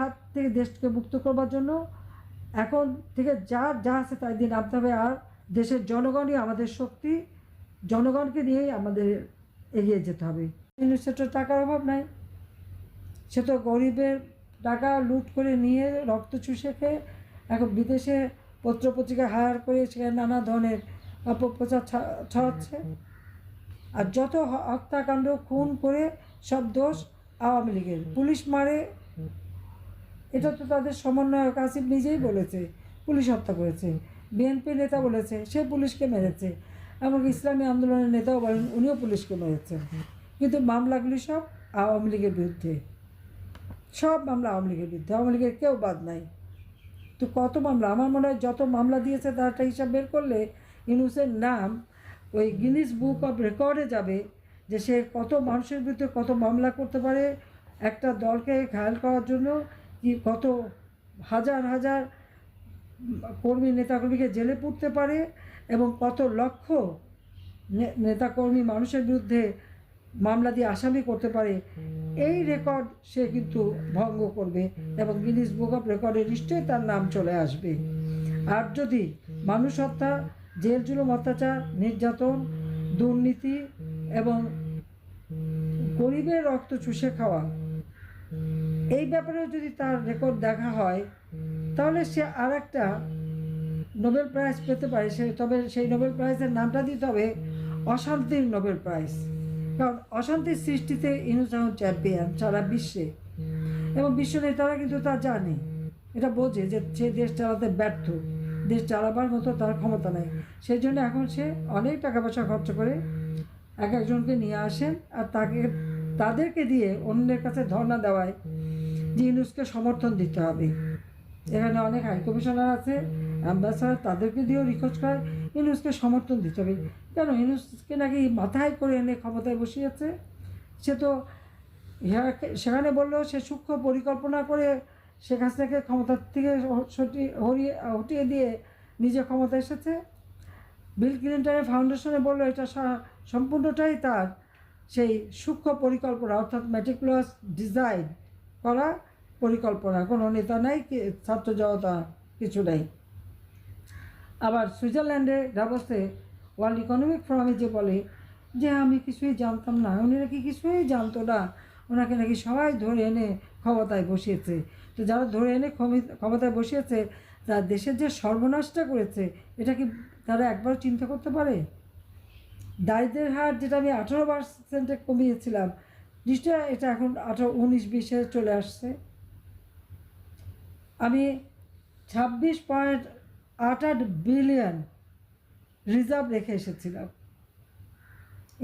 হাত থেকে দেশকে মুক্ত করবার জন্য এখন থেকে যা আছে তাই দিয়ে নামতে হবে। আর দেশের জনগণই আমাদের শক্তি, জনগণকে নিয়েই আমাদের এগিয়ে যেতে হবে। সে তো টাকার অভাব নাই, সে তো গরিবের টাকা লুট করে নিয়ে রক্ত চুষে খেয়ে এখন বিদেশে পত্রপত্রিকা হায়ার করে সেখানে নানা ধরনের অপপ্রচার ছড়াচ্ছে। আর যত হত্যাকাণ্ড খুন করে সব দোষ আওয়ামী লীগের। পুলিশ মারে, এটা তো তাদের সমন্বয়ক আসিফ নিজেই বলেছে পুলিশ হত্যা করেছে। বিএনপি নেতা বলেছে সে পুলিশকে মেরেছে, এমনকি ইসলামী আন্দোলনের নেতাও বলেন উনিও পুলিশকে মেরেছেন। কিন্তু মামলাগুলি সব আওয়ামী লীগের বিরুদ্ধে, সব মামলা আওয়ামী লীগের বিরুদ্ধে, আওয়ামী লীগের কেউ বাদ নাই। তো কত মামলা, আমার মনে হয় যত মামলা দিয়েছে তার একটা হিসাব বের করলে ইউনূসের নাম ওই গিনিস বুক অফ রেকর্ডে যাবে, যে সে কত মানুষের বিরুদ্ধে কত মামলা করতে পারে, একটা দলকে ঘায়াল করার জন্য কি কত হাজার হাজার কর্মী নেতাকর্মীকে জেলে পুরতে পারে, এবং কত লক্ষ নেতাকর্মী মানুষের বিরুদ্ধে মামলা দিয়ে আসামি করতে পারে। এই রেকর্ড সে কিন্তু ভঙ্গ করবে এবং গিনিস বুক অফ রেকর্ডে নিশ্চয়ই তার নাম চলে আসবে। আর যদি মানুষ হত্যা, জেল জুলুম, অত্যাচার, নির্যাতন, দুর্নীতি এবং গরিবের রক্ত চুষে খাওয়া, এই ব্যাপারেও যদি তার রেকর্ড দেখা হয় তাহলে সে আর একটা নোবেল প্রাইজ পেতে পারে। তবে সেই নোবেল প্রাইজের নামটা দিতে হবে অশান্তির নোবেল প্রাইজ, কারণ অশান্তির সৃষ্টিতে ইউনূস এখন চ্যাম্পিয়ন সারা বিশ্বে, এবং বিশ্ব নেতারা কিন্তু তা জানে, এটা বোঝে যে সে দেশ চালাতে ব্যর্থ, দেশ চালাবার মতো তার ক্ষমতা নেই। সেই জন্য এখন সে অনেক টাকা পয়সা খরচ করে একজনকে নিয়ে আসেন আর তাদেরকে দিয়ে অন্যের কাছে ধর্ণা দেওয়ায় যে ইউনূসকে সমর্থন দিতে হবে। এখানে অনেক হাই কমিশনার আছে, অ্যাম্বাসাডার, তাদেরকে দিয়েও রিকোয়েস্ট করে ইউনূসকে সমর্থন দিতে হবে। কেন? ইউনূসকে নাকি মাথায় করে এনে ক্ষমতায় বসিয়েছে। সে তো সেখানে বললেও সে সূক্ষ্ম পরিকল্পনা করে শেখ হাসিনাকে ক্ষমতার থেকে হটিয়ে দিয়ে নিজে ক্ষমতা এসেছে। বিল ক্লিন্টনের ফাউন্ডেশনে বললো এটা সম্পূর্ণটাই তার সেই সূক্ষ্ম পরিকল্পনা, অর্থাৎ মেটিকুলাস ডিজাইন করা পরিকল্পনা। কোনো নেতা নাই, ছাত্র জনতা কিছু নেই। আবার সুইজারল্যান্ডে ডাভোসে ওয়ার্ল্ড ইকোনমিক ফোরামে যে বলে যে আমি কিছুই জানতাম না, উনি নাকি কিছুই জানতো না, ওনাকে নাকি সবাই ধরে এনে ক্ষমতায় বসিয়েছে। তো যারা ধরে এনে ক্ষমতায় বসিয়েছে তার দেশের যে সর্বনাশটা করেছে, এটা কি তারা একবার চিন্তা করতে পারে? দারিদ্রের হার যেটা আমি 18% কমিয়েছিলাম, নিশ্চয় এটা এখন 19-20-এ চলে আসছে। আমি 26.88 বিলিয়ন রিজার্ভ রেখে এসেছিলাম।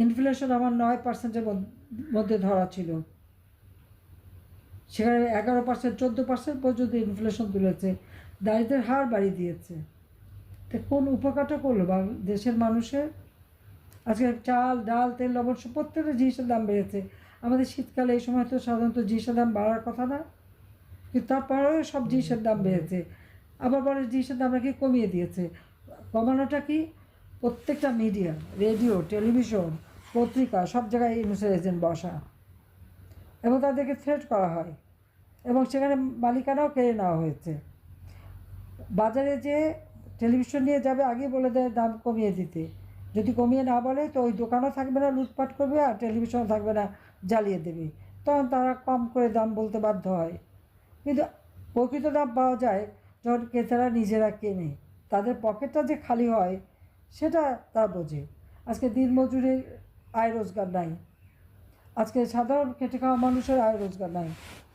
ইনফ্লেশন আমার 9%-এর মধ্যে ধরা ছিল, সেখানে 11%, 14% পর্যন্ত ইনফ্লেশন তুলেছে, দারিদ্রের হার বাড়িয়ে দিয়েছে। তো কোন উপকারটা করলো দেশের মানুষের? আজকে চাল, ডাল, তেল, লবণ প্রত্যেকটা জিনিসের দাম বেড়েছে। আমাদের শীতকালে এই সময় তো সাধারণত জিনিসের দাম বাড়ার কথা না, কিন্তু তারপরেও সব জিনিসের দাম বেড়েছে। আবার বলে জিনিসের দাম নাকি কমিয়ে দিয়েছে। কমানোটা কি? প্রত্যেকটা মিডিয়া, রেডিও, টেলিভিশন, পত্রিকা, সব জায়গায় ইউনূসের এজেন্ট বসা, এবং তাদেরকে থ্রেট করা হয়, এবং সেখানে মালিকানাও কেড়ে নেওয়া হয়েছে। বাজারে যে টেলিভিশন নিয়ে যাবে আগে বলে দেয় দাম কমিয়ে দিতে, যদি কমিয়ে না বলে তো ওই দোকানও থাকবে না, লুটপাট করবে, আর টেলিভিশনও থাকবে না, জ্বালিয়ে দেবে। তখন তারা কম করে দাম বলতে বাধ্য হয়। কিন্তু প্রকৃত দাম পাওয়া যায় যখন ক্রেতারা নিজেরা কেনে, তাদের পকেটটা যে খালি হয় সেটা তারা বোঝে। আজকে দিনমজুরের আয় রোজগার নাই, আজকে সাধারণ খেটে খাওয়া মানুষের আয় রোজগার নাই,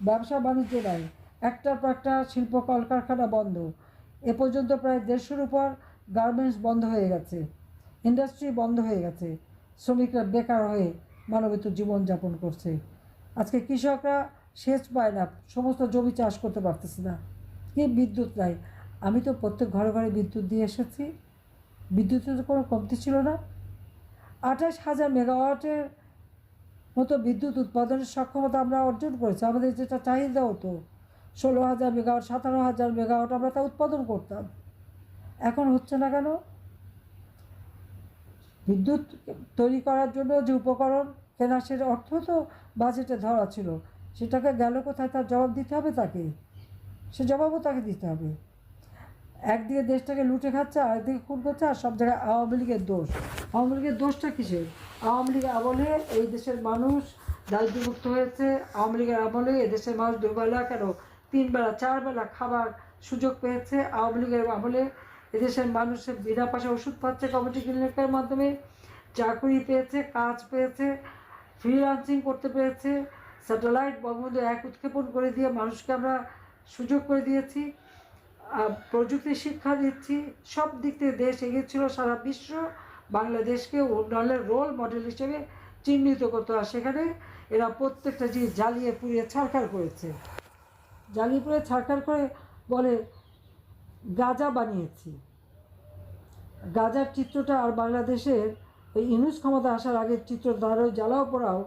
ব্যবসা বাণিজ্য নাই, একটার পর একটা শিল্প কলকারখানা বন্ধ। এ পর্যন্ত প্রায় 150-এর উপর গার্মেন্টস বন্ধ হয়ে গেছে, ইন্ডাস্ট্রি বন্ধ হয়ে গেছে, শ্রমিকরা বেকার হয়ে মানবিত জীবনযাপন করছে। আজকে কৃষকরা সেচ পায় না, সমস্ত জমি চাষ করতে পারতেছে না, কি বিদ্যুৎ নাই। আমি তো প্রত্যেক ঘরে ঘরে বিদ্যুৎ দিয়ে এসেছি, বিদ্যুতের তো কোনো কমতি ছিল না। 28,000 মেগাওয়াটের মতো বিদ্যুৎ উৎপাদনের সক্ষমতা আমরা অর্জন করেছি। আমাদের যেটা চাহিদা হতো 16,000 মেগাওয়াট, 17,000 মেগাওয়াট, আমরা তা উৎপাদন করতাম। এখন হচ্ছে না কেন? বিদ্যুৎ তৈরি করার জন্য যে উপকরণ কেনা, সেটা অর্থ তো বাজেটে ধরা ছিল, সেটাকে গেল কোথায়? তার জবাব দিতে হবে তাকে। সে জবাবও তাকে দিতে হবে। একদিকে দেশটাকে লুটে খাচ্ছে, আরেকদিকে খুন করছে, আর সব জায়গায় আওয়ামী লীগের দোষ। আওয়ামী লীগের দোষটা কিসের? আওয়ামী লীগের আমলে এই দেশের মানুষ দারিদ্র্যমুক্ত হয়েছে। আওয়ামী লীগের আমলে এদেশের মানুষ দুবেলা কেন 3 বেলা 4 বেলা খাবার সুযোগ পেয়েছে। আওয়ামী লীগের আমলে এদেশের মানুষের বিনা পয়সা ওষুধ পাচ্ছে কমিটি ক্লিনিকের মাধ্যমে, চাকরি পেয়েছে, কাজ পেয়েছে, ফ্রিল্যান্সিং করতে পেরেছে। স্যাটেলাইট বঙ্গবন্ধু 1 উৎক্ষেপণ করে দিয়ে মানুষকে আমরা সুযোগ করে দিয়েছি। প্রযুক্তি শিক্ষা দিচ্ছি, সব দিক থেকে দেশ এগিয়েছিল। সারা বিশ্ব বাংলাদেশকে উন্নয়নের রোল মডেল হিসেবে চিহ্নিত করতো। আর সেখানে এরা প্রত্যেকটা জিনিস জ্বালিয়ে পুড়িয়ে ছারখার করেছে। জ্বালিয়ে পুড়িয়ে ছারখার করে বলে গাঁজা বানিয়েছি। গাঁজার চিত্রটা আর বাংলাদেশের ওই ইউনুস ক্ষমতা আসার আগের চিত্র, তার ওই জ্বালাও পোড়াও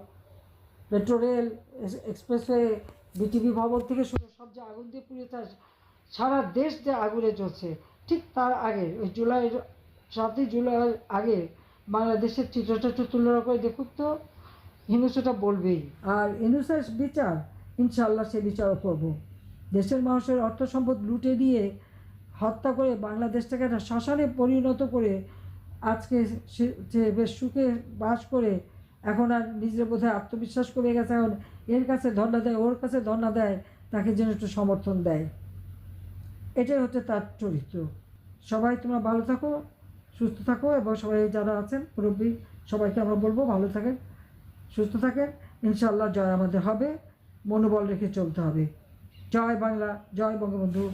মেট্রো রেল, এক্সপ্রেসওয়ে, বিটিভি ভবন থেকে শুরু সব যে আগুন দিয়ে পুড়িয়েছে, সারা দেশ যে আগুনে চলছে, ঠিক তার আগে ওই 7ই জুলাইয়ের আগে বাংলাদেশের চিত্রটা একটু তুলনা করে দেখুক তো। ইউনুস ওটা বলবেই। আর ইউনুসের বিচার ইনশাআল্লাহ সে বিচারও করব। দেশের মানুষের অর্থ সম্পদ লুটে দিয়ে হত্যা করে বাংলাদেশটাকে একটা শ্মশানে পরিণত করে আজকে সে বেশ সুখে বাস করে এখন আর নিজের বোধহয় আত্মবিশ্বাস কমে গেছে। এখন এর কাছে ধর্ণা দেয়, ওর কাছে ধর্ণা দেয়, তাকে যেন একটু সমর্থন দেয়। এটাই হচ্ছে তার চরিত্র। সবাই তোমরা ভালো থাকো, সুস্থ থাকো, এবং সবাই যারা আছেন মুরব্বী সবাইকে আমরা বলবো ভালো থাকেন, সুস্থ থাকেন। ইনশাআল্লাহ জয় আমাদের হবে, মনোবল রেখে চলতে হবে। জয় বাংলা, জয় বঙ্গবন্ধু।